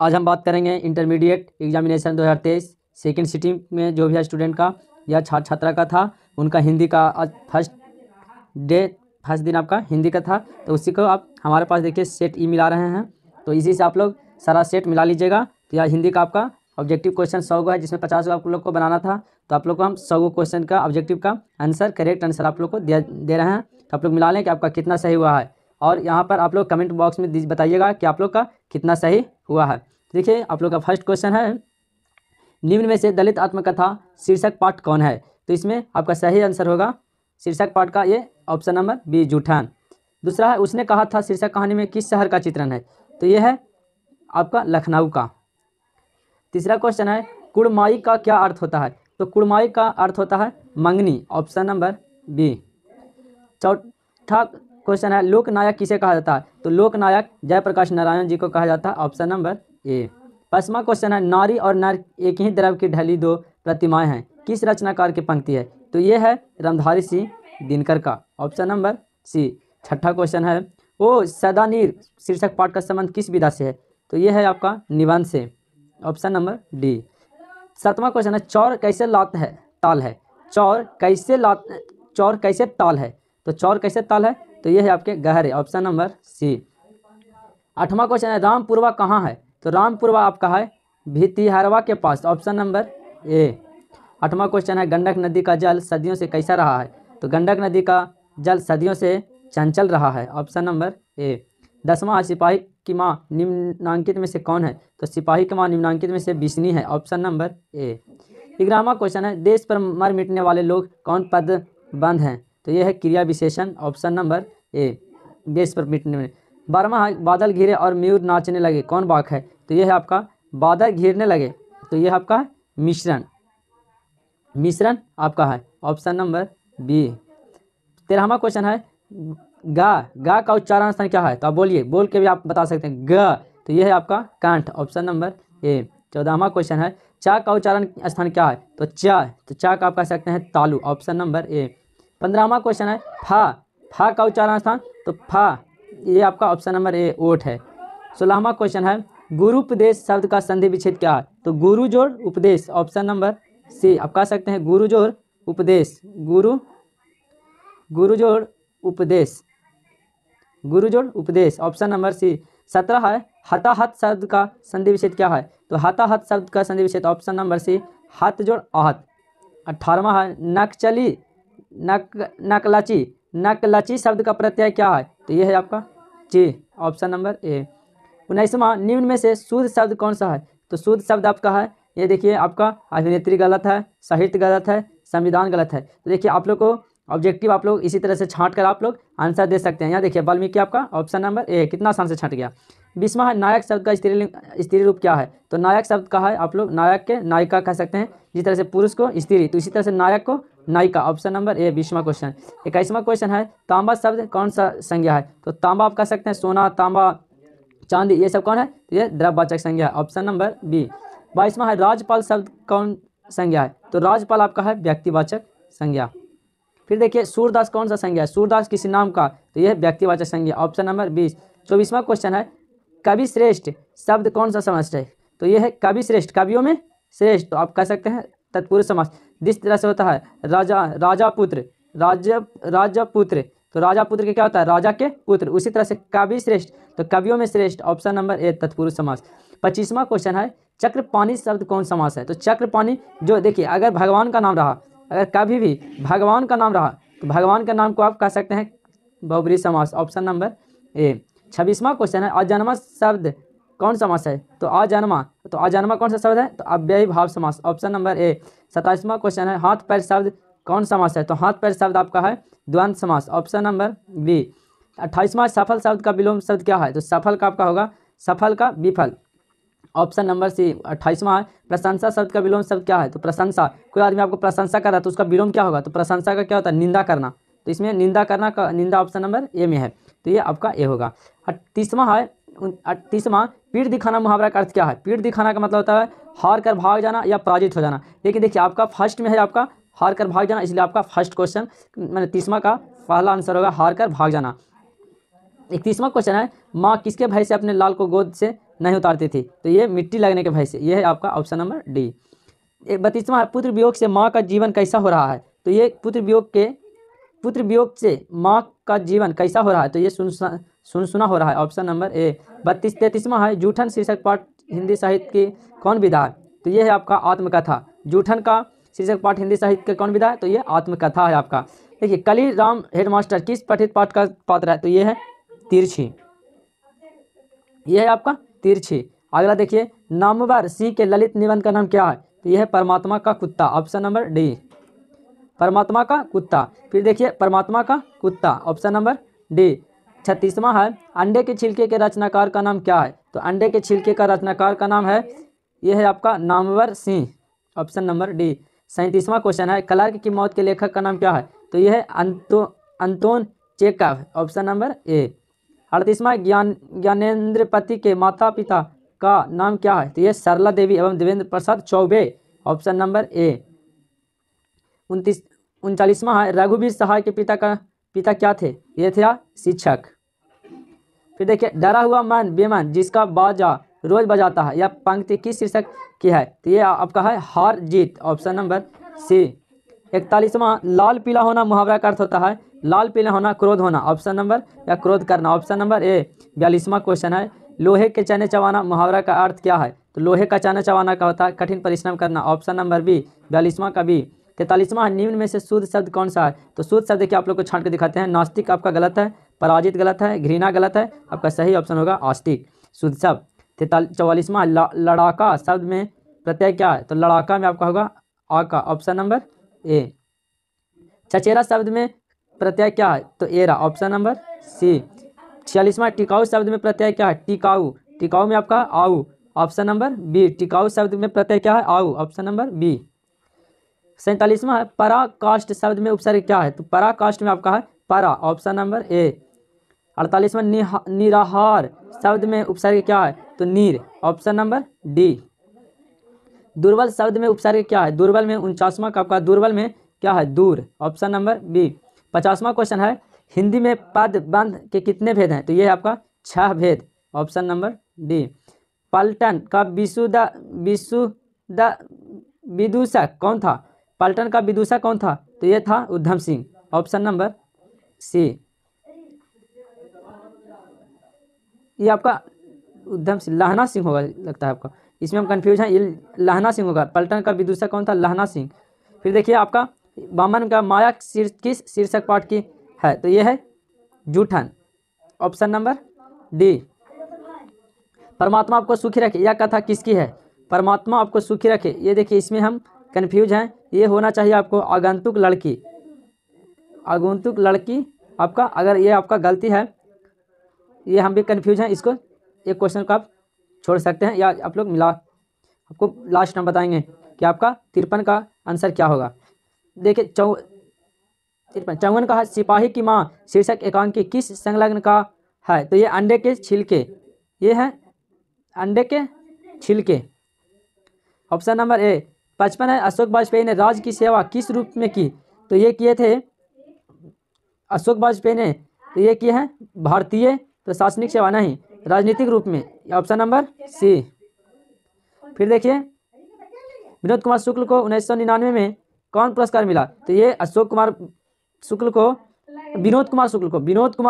आज हम बात करेंगे इंटरमीडिएट एग्जामिनेशन 2023 सेकेंड सिटिंग में जो भी है स्टूडेंट का या छात्र छात्रा का था, उनका हिंदी का आज फर्स्ट दिन आपका हिंदी का था। तो उसी को आप हमारे पास देखिए सेट ई मिला रहे हैं, तो इसी से आप लोग सारा सेट मिला लीजिएगा। तो यह हिंदी का आपका ऑब्जेक्टिव क्वेश्चन 100 है, जिसमें 50 आप लोग को बनाना था। तो आप लोग को हम 100 क्वेश्चन का ऑब्जेक्टिव का आंसर, करेक्ट आंसर आप लोग को दे रहे हैं। तो आप लोग मिला लें कि आपका कितना सही हुआ है, और यहाँ पर आप लोग कमेंट बॉक्स में बताइएगा कि आप लोग का कितना सही हुआ है। देखिए आप लोग का फर्स्ट क्वेश्चन है, निम्न में से दलित आत्मकथा शीर्षक पाठ कौन है। तो इसमें आपका सही आंसर होगा शीर्षक पाठ का ये ऑप्शन नंबर बी, जूठान। दूसरा है, उसने कहा था शीर्षक कहानी में किस शहर का चित्रण है। तो ये है आपका लखनऊ का। तीसरा क्वेश्चन है, कुड़माई का क्या अर्थ होता है। तो कुड़माई का अर्थ होता है मंगनी, ऑप्शन नंबर बी। चौथा क्वेश्चन है, लोकनायक किसे कहा जाता है। तो लोकनायक जयप्रकाश नारायण जी को कहा जाता है, ऑप्शन नंबर ए। पांचवा क्वेश्चन है, नारी और नर एक ही द्रव्य की ढली दो प्रतिमाएं हैं, किस रचनाकार की पंक्ति है। तो ये है रामधारी सिंह दिनकर का, ऑप्शन नंबर सी। छठा क्वेश्चन है, ओ सदानीर शीर्षक पाठ का संबंध किस विधा से है। तो ये है आपका निबंध से, ऑप्शन नंबर डी। सातवां क्वेश्चन है, चौर कैसे लात है ताल है। चौर कैसे ताल है। तो चौर कैसे ताल है, तो ये है आपके गहरे, ऑप्शन नंबर सी। आठवां क्वेश्चन है, रामपुरवा कहाँ है। तो रामपुरवा आपका है भितिहरवा के पास, ऑप्शन नंबर ए। आठवां क्वेश्चन है, गंडक नदी का जल सदियों से कैसा रहा है। तो गंडक नदी का जल सदियों से चंचल रहा है, ऑप्शन नंबर ए। 10वां है, सिपाही की माँ निम्नांकित में से कौन है। तो सिपाही की माँ निम्नांकित में से बिस्नी है, ऑप्शन नंबर ए। 11वां क्वेश्चन है, देश पर मर मिटने वाले लोग कौन पदबंध हैं। तो यह है क्रिया विशेषण, ऑप्शन नंबर ए, देश पर मिटने में। 12वां है, बादल घिरे और मयूर नाचने लगे कौन वाक है। तो यह है आपका बादल घिरने लगे, तो यह आपका है मिश्रण आपका है, ऑप्शन नंबर बी। 13वां क्वेश्चन है, गा का उच्चारण स्थान क्या है। तो आप बोल के भी आप बता सकते हैं ग। तो यह है आपका कंठ, ऑप्शन नंबर ए। 14वां क्वेश्चन है, चा का उच्चारण स्थान क्या है। तो चा का आप कह सकते हैं तालु, ऑप्शन नंबर ए। 15वां क्वेश्चन है, फा का उच्चारण स्थान। तो फा ये आपका ऑप्शन नंबर ए, ओठ है। 16वां क्वेश्चन है, गुरुपदेश शब्द का संधि विच्छेद क्या है। तो गुरु जोड़ उपदेश, ऑप्शन नंबर सी। आप कह सकते हैं गुरु जोड़ उपदेश, गुरु जोड़ उपदेश, ऑप्शन नंबर सी। 17 है, हताहत शब्द का संधि विच्छेद क्या है। तो हताहत शब्द का संधि विच्छेद, ऑप्शन नंबर सी, हत जोड़ आहत। 18वां है, नकलची शब्द का प्रत्यय क्या है। तो यह है आपका ची, ऑप्शन नंबर ए। 19वां, निम्न में से शुद्ध शब्द कौन सा है। तो शुद्ध शब्द आपका है, ये देखिए आपका अभिनेत्री गलत है, साहित्य गलत है, संविधान गलत है। तो देखिए आप लोग को ऑब्जेक्टिव आप लोग इसी तरह से छांट कर आप लोग आंसर दे सकते हैं। यहाँ देखिए वाल्मीकि आपका ऑप्शन नंबर ए, कितना आसान से छंट गया। 20वां है, नायक शब्द का स्त्री रूप क्या है। तो नायक शब्द का है आप लोग नायक के नायिका कह सकते हैं, जिस तरह से पुरुष को स्त्री, तो इसी तरह से नायक को नायिका, ऑप्शन नंबर ए। 20वां क्वेश्चन। 21वां क्वेश्चन है, तांबा शब्द कौन सा संज्ञा है। तो तांबा आप कह सकते हैं सोना, तांबा, चांदी, ये सब कौन है। ये द्रव्यवाचक संज्ञा है, ऑप्शन नंबर बी। 22वां है, राज्यपाल शब्द कौन संज्ञा है। तो राज्यपाल आपका है व्यक्तिवाचक संज्ञा। फिर देखिए सूरदास कौन सा संज्ञा है। सूरदास किसी नाम का, तो यह व्यक्तिवाचक संज्ञा, ऑप्शन नंबर 20। 24वां क्वेश्चन है, कवि श्रेष्ठ शब्द कौन सा समास है। तो यह है कवि श्रेष्ठ, कवियों में श्रेष्ठ, तो आप कह सकते हैं तत्पुरुष समास। जिस तरह से होता है राजा पुत्र, राजा पुत्र, तो राजा पुत्र के क्या होता है, राजा के पुत्र। उसी तरह से कवि श्रेष्ठ, तो कवियों में श्रेष्ठ, ऑप्शन नंबर ए, तत्पुरुष समास। 25वां क्वेश्चन है, चक्रपाणी शब्द कौन समास है। तो चक्रपाणी, जो देखिए अगर भगवान का नाम रहा, अगर कभी भी भगवान का नाम रहा, तो भगवान के नाम को आप कह सकते हैं बहुब्रीहि समास, ऑप्शन नंबर ए। 26वां क्वेश्चन है, अजन्मा शब्द कौन समास है। तो अजन्मा कौन सा शब्द है। तो अव्ययी भाव समास, ऑप्शन नंबर ए। 27वां क्वेश्चन है, हाथ पैर शब्द कौन समास है। तो हाथ पैर शब्द आपका है द्वंद्व समास, ऑप्शन नंबर बी। 28वां, सफल शब्द का विलोम शब्द क्या है। तो सफल का आपका होगा सफल का विफल, ऑप्शन नंबर सी। 28वां है, प्रशंसा शब्द का विलोम शब्द क्या है। तो प्रशंसा, कोई आदमी आपको प्रशंसा कर रहा है तो उसका विलोम क्या होगा। तो प्रशंसा का क्या होता है, निंदा करना। तो इसमें निंदा करना का निंदा ऑप्शन नंबर ए में है, तो ये आपका ए होगा। 30वां है, 30वां, पीठ दिखाना मुहावरा का अर्थ क्या है। पीठ दिखाना का मतलब होता है हार कर भाग जाना या पराजित हो जाना। लेकिन देखिए आपका फर्स्ट में है आपका हार कर भाग जाना, इसलिए आपका फर्स्ट क्वेश्चन मैंने 30वां का पहला आंसर होगा हार कर भाग जाना। 31वां क्वेश्चन है, माँ किसके भय से अपने लाल को गोद से नहीं उतारती थी, तो ये मिट्टी लगने के भय से। ये है आपका ऑप्शन नंबर डी। 32वां है, पुत्र वियोग से माँ का जीवन कैसा हो रहा है? तो ये पुत्र वियोग से माँ का जीवन कैसा हो रहा है? तो ये सुनसुना हो रहा है, ऑप्शन नंबर ए। 33वां है, जूठन शीर्षक पाठ हिंदी साहित्य की कौन विधा है? तो ये है आपका आत्मकथा। जूठन का शीर्षक पाठ हिंदी साहित्य का कौन विधा है? तो ये आत्मकथा है आपका। देखिए, कली राम हेडमास्टर किस पठित पाठ का पात्र है? तो ये है तिरछी। ये है आपका तिरछी। अगला देखिए, नामवर सिंह के ललित निबंध का नाम क्या है? तो यह है परमात्मा का कुत्ता, ऑप्शन नंबर डी, परमात्मा का कुत्ता। फिर देखिए, परमात्मा का कुत्ता, ऑप्शन नंबर डी। 36वां है, अंडे के छिलके के रचनाकार का नाम क्या है? तो अंडे के छिलके का रचनाकार का नाम है, यह है आपका Namwar Singh, option number D. 37वां क्वेश्चन है, क्लार्क की मौत के लेखक का नाम क्या है? तो यह है अंतोन चेकव, ऑप्शन नंबर ए। 38वां, ज्ञानेंद्रपति के माता पिता का नाम क्या है? तो यह सरला देवी एवं देवेंद्र प्रसाद चौबे, ऑप्शन नंबर ए। 39वां है, रघुवीर सहाय के पिता क्या थे? ये थे शिक्षक। फिर देखिए, डरा हुआ मन बेमन जिसका बाजा रोज बजाता है, यह पंक्ति किस शीर्षक की है? तो ये आपका है हार जीत, ऑप्शन नंबर सी। 41वां, लाल पीला होना मुहावरा का अर्थ होता है? लाल पीला होना क्रोध होना, ऑप्शन नंबर, या क्रोध करना, ऑप्शन नंबर ए। 42वां क्वेश्चन है, लोहे के चने चबाना मुहावरा का अर्थ क्या है? तो लोहे का चना चबाना का होता है कठिन परिश्रम करना, ऑप्शन नंबर बी, 42वां का बी। 43वां, निम्न में से शुद्ध शब्द कौन सा है? तो शुद्ध शब्द देखिए, आप लोग को छांट के दिखाते हैं। नास्तिक आपका गलत है, पराजित गलत है, घृणा गलत है, आपका सही ऑप्शन होगा आस्तिक, शुद्ध शब्द। 44वां, लड़ाका शब्द में प्रत्यय क्या है? तो लड़ाका में आपका होगा आ का, ऑप्शन नंबर ए। चचेरा शब्द में प्रत्यय क्या है? तो एरा, ऑप्शन नंबर सी। 46वां, टिकाऊ शब्द में प्रत्यय क्या है? टिकाऊ, टिकाऊ में आपका आऊ, ऑप्शन नंबर बी। टिकाऊ शब्द में प्रत्यय क्या है? आऊ, ऑप्शन नंबर बी। 47वां है, पराकाष्ठ शब्द में उपसर्ग क्या है? तो पराकाष्ठ में आपका है परा, ऑप्शन नंबर ए। 48वां, निराहार शब्द में उपसर्ग क्या है? तो नीर, ऑप्शन नंबर डी। दुर्बल शब्द में उपसर्ग क्या है? दुर्बल में 49वां का आपका दुर्बल में क्या है? दूर, ऑप्शन नंबर बी। 50वां क्वेश्चन है, हिंदी में पद बंध के कितने भेद हैं? तो ये है आपका 6 भेद, ऑप्शन नंबर डी। पलटन का विदूषक कौन था? पलटन का विदूषक कौन था? तो ये था उधम सिंह, ऑप्शन नंबर सी। ये आपका उधम सिंह, लहना सिंह होगा लगता है आपका, इसमें हम कंफ्यूज हैं, ये लहना सिंह होगा। पलटन का विदूषक कौन था? लहना सिंह। फिर देखिए, आपका वामन का माया किस शीर्षक पाठ की है? तो ये है जूठन, ऑप्शन नंबर डी। परमात्मा आपको सुखी रखे, यह कथा किसकी है? परमात्मा आपको सुखी रखे, ये देखिए, इसमें हम कंफ्यूज हैं, ये होना चाहिए आपको आगंतुक लड़की, आगंतुक लड़की आपका, अगर ये आपका गलती है, ये हम भी कंफ्यूज हैं, इसको एक क्वेश्चन को आप छोड़ सकते हैं, या आप लोग मिला, आपको लास्ट में बताएंगे कि आपका 53 का आंसर क्या होगा। देखिए, 54 का है, सिपाही की माँ शीर्षक एकांकी किस संलग्न का है? तो ये अंडे के छिलके, ये है अंडे के छिलके, ऑप्शन नंबर ए। 55 है, अशोक वाजपेयी ने राज्य की सेवा किस रूप में की? तो ये किए थे अशोक वाजपेयी ने, तो ये किए हैं भारतीय प्रशासनिक सेवा, नहीं राजनीतिक रूप में, ऑप्शन नंबर सी। फिर देखिए, विनोद कुमार शुक्ल को 1999 में कौन पुरस्कार मिला? तो ये विनोद कुमार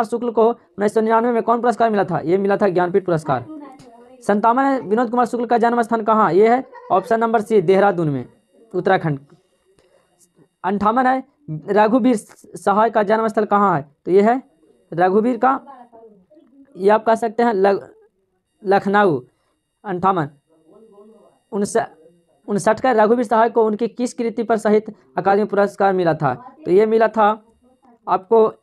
शुक्ल को 1999 में कौन पुरस्कार मिला था? ये मिला था ज्ञानपीठ पुरस्कार। 57 है, विनोद कुमार शुक्ल का जन्म स्थान कहाँ? ये है ऑप्शन नंबर सी, देहरादून में, उत्तराखंड। 58 है, रघुवीर सहाय का जन्म स्थल कहाँ है? तो ये है रघुवीर का, ये आप कह सकते हैं लखनऊ। 58 59 का, रघुवीर सहाय को उनकी किस कृति पर साहित्य अकादमी पुरस्कार मिला था? तो ये मिला था आपको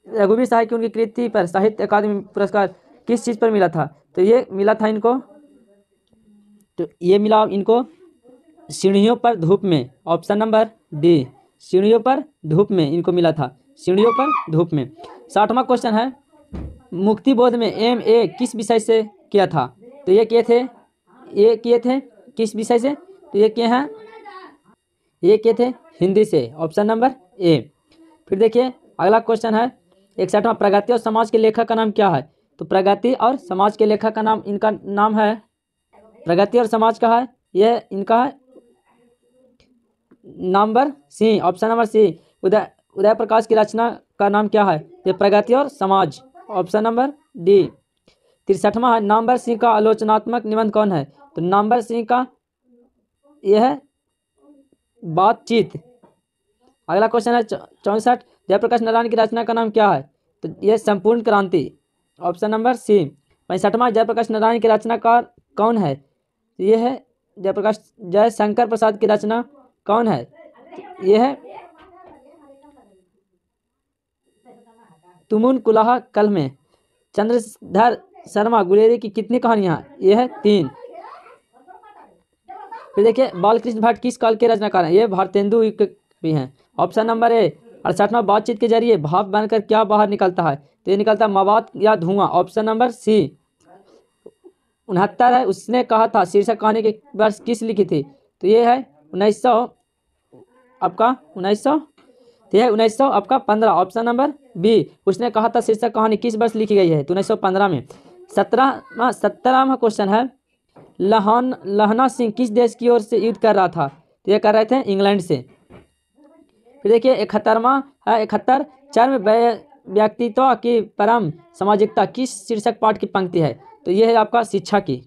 रघुवीर सहाय की उनकी कृति पर साहित्य अकादमी पुरस्कार किस चीज़ पर मिला था? तो ये मिला था इनको, तो ये मिला इनको सीढ़ियों पर धूप में, ऑप्शन नंबर डी, सीढ़ियों पर धूप में इनको मिला था, सीढ़ियों पर धूप में। 60वां क्वेश्चन है, मुक्तिबोध में MA किस विषय से किया था? तो ये किए थे किस विषय से? तो ये किए थे हिंदी से, ऑप्शन नंबर ए। फिर देखिए, अगला क्वेश्चन है 61वां, प्रगति और समाज के लेखक का नाम क्या है? तो तो प्रगति और समाज के लेखक का नाम, इनका नाम है, प्रगति और समाज का है, यह इनका है number C, option number C. Uday Uday Prakash की रचना का नाम क्या है? ये प्रगति और समाज, ऑप्शन नंबर डी। 63वां है, नंबर सी का आलोचनात्मक निबंध कौन है? तो नंबर सी का यह है बातचीत। अगला क्वेश्चन है 64, जयप्रकाश नारायण की रचना का नाम क्या है? तो यह संपूर्ण क्रांति, ऑप्शन नंबर सी। 65वां, जयप्रकाश नारायण की रचनाकार कौन है? यह है जयशंकर प्रसाद की रचना कौन है? यह है तुमुन कुलाह कल में। चंद्रधर शर्मा गुलेरी की कितनी कहानियां? यह है 3। फिर देखिए बालकृष्ण भट्ट किस काल के रचनाकार हैं? ये भारतेंदु भी हैं, ऑप्शन नंबर ए। 68वां, बातचीत के जरिए भाप बनकर क्या बाहर निकलता है? तो ये निकलता है मवाद या धुआं, ऑप्शन नंबर सी। 69 है, उसने कहा था शीर्षक कहानी के वर्ष किस लिखी थी? तो ये है 1900 आपका 1900, तो यह 1900 आपका 15, ऑप्शन नंबर बी। उसने कहा था शीर्षक कहानी किस वर्ष लिखी गई है? तो 1915 में। 17वां क्वेश्चन है, लहना सिंह किस देश की ओर से युद्ध कर रहा था? तो ये कर रहे थे इंग्लैंड से। फिर देखिए 71वां है, 71, चरम व्यक्तित्व की परम सामाजिकता किस शीर्षक पाठ की पंक्ति है? तो ये है आपका शिक्षा की,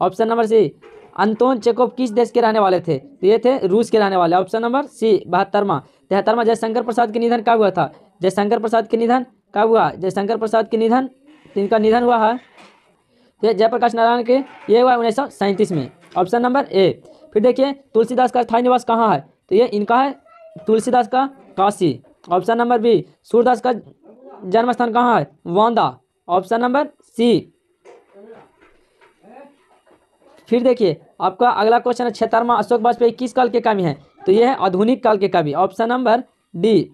ऑप्शन नंबर सी। अंतोन चेकोव किस देश के रहने वाले थे? तो ये थे रूस के रहने वाले, ऑप्शन नंबर सी। 72वां, 73वां, जयशंकर प्रसाद के निधन कब हुआ था? जयशंकर प्रसाद के निधन कब हुआ? जयशंकर प्रसाद के निधन, इनका निधन हुआ है ये जयप्रकाश नारायण के, ये हुआ 1937 में, ऑप्शन नंबर ए। फिर देखिए तुलसीदास का स्थायी निवास कहाँ है? तो ये इनका है तुलसीदास का Kashi, option number B. Surdas का जन्म स्थान कहाँ है? वांदा, ऑप्शन नंबर सी। फिर देखिए आपका अगला क्वेश्चन है 76वां, अशोक वाजपेयी किस काल के कवि हैं? तो ये है आधुनिक काल के कवि, ऑप्शन नंबर डी।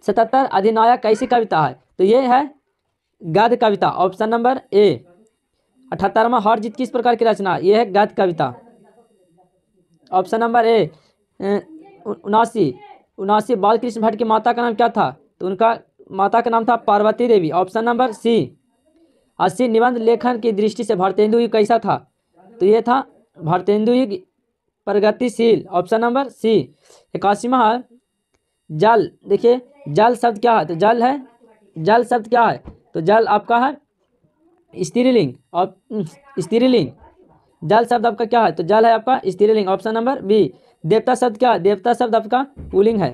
77, अधिनायक कैसी कविता है? तो ये है गद्य कविता, ऑप्शन नंबर ए। 78वां, हार जीत किस प्रकार की रचना? ये है गद्य कविता, option number A. 79, Balkrishna Bhatt की माता का नाम क्या था? तो उनका माता का नाम था पार्वती देवी, ऑप्शन नंबर सी। 80, निबंध लेखन की दृष्टि से भारतेंदु युग कैसा था? तो ये था भारतेंदु युग प्रगतिशील, ऑप्शन नंबर सी। 81वां है जल। देखिए जल शब्द क्या है? तो जल है, जल शब्द क्या है? तो जल आपका है स्त्रीलिंग, और स्त्रीलिंग, जल शब्द आपका क्या है? तो जल है आपका स्त्रीलिंग, ऑप्शन नंबर बी। देवता शब्द क्या है? देवता शब्द आपका पुल्लिंग है।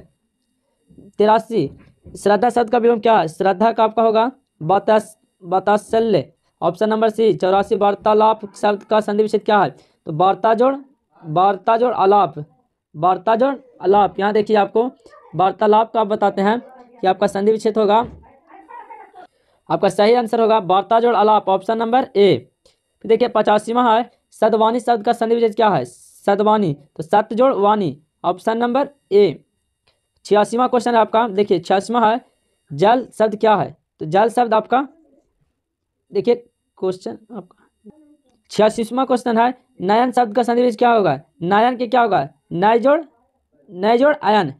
83, श्रद्धा शब्द का विलोम क्या है? श्रद्धा का आपका होगा वात्सल्य, ऑप्शन नंबर सी। 84, वार्तालाप शब्द का संधि विच्छेद क्या है? तो वार्ता जोड़ आलाप, वार्ता जोड़ आलाप। यहाँ देखिए आपको वार्तालाप का आप बताते हैं कि आपका संधि विच्छेद होगा, आपका सही आंसर होगा वार्ता जोड़ आलाप, ऑप्शन नंबर ए। फिर देखिए 85वां है, सद्वानी शब्द का संधि विच्छेद क्या है? सद्वानी, तो सत्य जोड़ वाणी, ऑप्शन नंबर ए। 86वां क्वेश्चन है आपका, देखिए 86वां है, जल शब्द क्या है? तो जल शब्द आपका देखिए क्वेश्चन आपका 86वां क्वेश्चन है, नयन शब्द का संधि विच्छेद क्या होगा? नयन के क्या होगा? नय जोड़ आयन,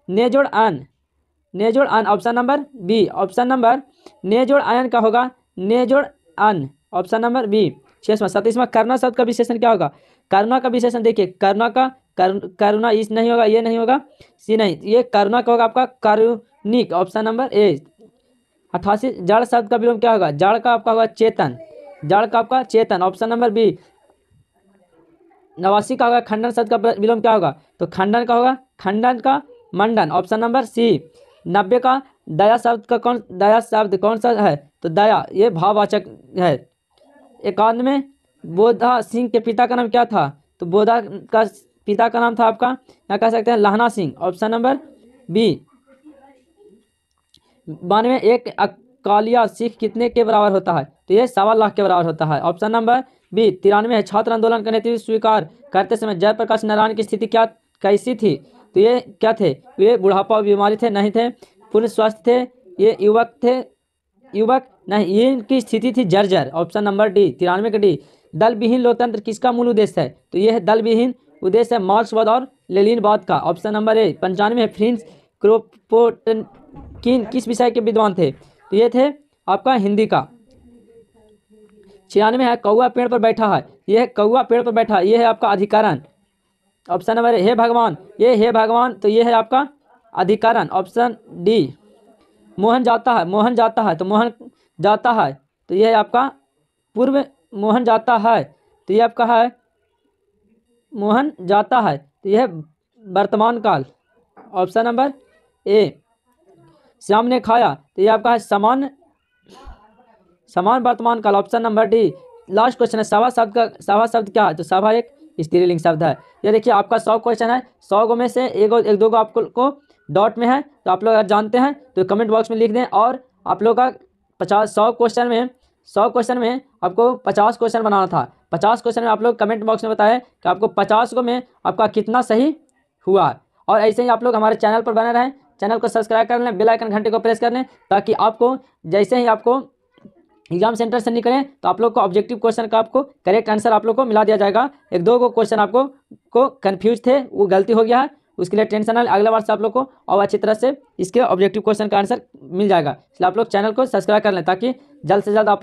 ने जोड़ आन, option number B. Option number ने जोड़ आयन का होगा ने जोड़ आन, ऑप्शन नंबर बी। 37वां, करुणा शब्द का विशेषण क्या होगा? करुणा का विशेषण देखिए, करुणा का करुणा इस नहीं होगा, ये नहीं होगा, सी नहीं, ये करुणा का होगा आपका कारुणिक, ऑप्शन नंबर ए। 88, जड़ शब्द का विलोम क्या होगा? जड़ का आपका होगा चेतन, जड़ का आपका चेतन, ऑप्शन नंबर बी। 89 का होगा खंडन शब्द का विलोम क्या होगा? तो खंडन का होगा खंडन का मंडन, ऑप्शन नंबर सी। 90 का दया शब्द कौन सा है? तो दया ये भाववाचक है। 91, बोधा सिंह के पिता का नाम क्या था? तो बोधा का पिता का नाम था आपका, क्या कह सकते हैं, लहना सिंह, ऑप्शन नंबर बी। 92, एक अकालिया सिख कितने के बराबर होता है? तो ये 1.25 लाख के बराबर होता है, ऑप्शन नंबर बी। 93 है, छात्र आंदोलन का नेतृत्व स्वीकार करते समय जयप्रकाश नारायण की स्थिति क्या कैसी थी? तो ये क्या थे? ये बुढ़ापा और बीमारी थे? नहीं थे। पूर्ण स्वस्थ थे? ये युवक थे? युवक नहीं, ये इनकी स्थिति थी जर्जर, ऑप्शन नंबर डी। 93 का डी। दल विहीन लोकतंत्र किसका मूल उद्देश्य है? तो यह है दल विहीन उद्देश्य है मार्क्सवाद और लेनिनवाद का, ऑप्शन नंबर ए। 95 है, फ्रिंज क्रोपोटकिन किस विषय के विद्वान थे? तो ये थे आपका हिंदी का। 96 है कौआ पेड़ पर बैठा है, ये है कौआ पेड़ पर बैठा है, ये है आपका अधिकरण। ऑप्शन नंबर हे भगवान, ये हे भगवान, तो ये है आपका अधिकरण। Option D. मोहन जाता है, मोहन जाता है, तो मोहन जाता है, तो ये है आपका पूर्व। मोहन जाता है, तो ये आपका है मोहन जाता है, तो यह वर्तमान काल। ऑप्शन नंबर ए। श्याम ने खाया, तो ये आपका है समान, समान वर्तमान काल। Option number D. Last question है सभा शब्द का, सभा शब्द क्या है, तो सभा एक स्त्रीलिंग शब्द है। ये देखिए आपका 100 क्वेश्चन है, 100 गो में से एक दो को आपको डॉट में है, तो आप लोग अगर जानते हैं तो कमेंट बॉक्स में लिख दें। और आप लोग का 100 क्वेश्चन में, 100 क्वेश्चन में आपको 50 क्वेश्चन बनाना था। 50 क्वेश्चन में आप लोग कमेंट बॉक्स में बताएं कि आपको 50 को में आपका कितना सही हुआ। और ऐसे ही आप लोग हमारे चैनल पर बने रहें, चैनल को सब्सक्राइब कर लें, बेल आइकन घंटे को प्रेस कर लें, ताकि आपको जैसे ही आपको एग्जाम सेंटर से निकलें तो आप लोग को ऑब्जेक्टिव क्वेश्चन का आपको करेक्ट आंसर आप लोग को मिला दिया जाएगा। एक दो को क्वेश्चन आपको कंफ्यूज थे, वो गलती हो गया है, उसके लिए टेंशन ना, अगला बार से आप लोग को और अच्छी तरह से इसके ऑब्जेक्टिव क्वेश्चन का आंसर मिल जाएगा। इसलिए आप लोग चैनल को सब्सक्राइब कर लें, ताकि जल्द से जल्द आप